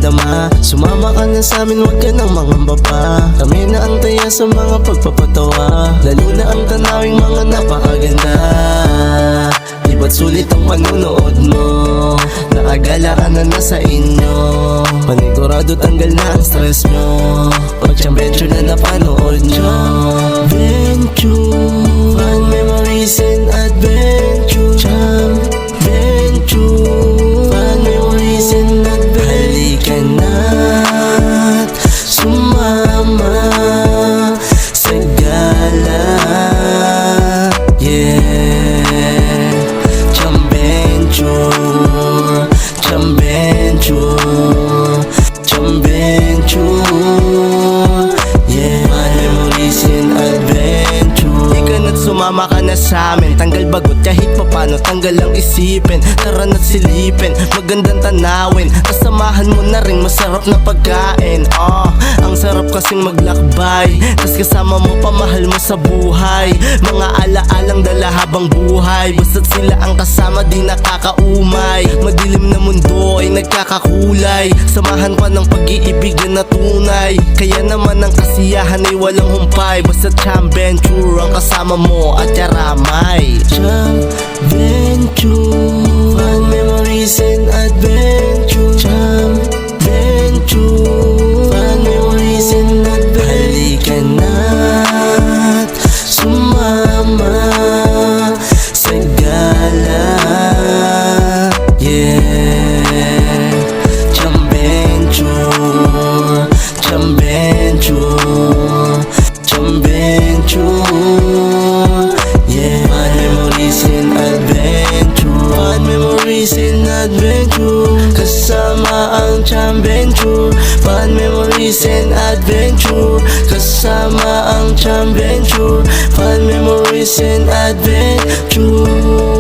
madama. Sumama ka na sa amin, wag ka nang mangamba pa. Kami na ang taya sa mga pagpapatawa, lalo na ang tanawing mga napakaganda. Di ba't sulit ang panunood mo? Nakagala ka na nasa inyo. Panigurado tanggal na ang stress mo pag adventure na napanood nyo. Venture, fun memories and adventure. Venture, fun memories and adventure. Halika na't sumama sa gala. Yeah, Jambenture, Jambenture, Jambenture. Yeah, fun memories and adventure. Ika na't sumama ka na sa amin, tanggal bagot kahit papano, tanggal ang isipin. Tara na't silipin, magandang tanawin. Kasamahan mo na rin masarap na pagkain. Ang sarap kasing maglakbay, tas kasama mo pamahal mo sa buhay. Mga alaalang dala habang buhay, basta't sila ang kasama di nakakaumay. Madilim na mundo ay nagkakakulay, samahan pa ng pag-iibigan na tunay. Kaya naman ang kasiyahan ay walang humpay, basta't Jambenture ang kasama mo at yaramay. Jambenture, fun memories and adventure. Jambenture, fun memories and adventure. Halika na't sumama sa gala. Yeah, Jambenture, Jambenture, Jambenture. Yeah, fun memories and adventure. Fun memories and adventure. Kasama ang Jambenture. Fun memories and adventure. Kasama ang Jambenture. Fun memories and adventure.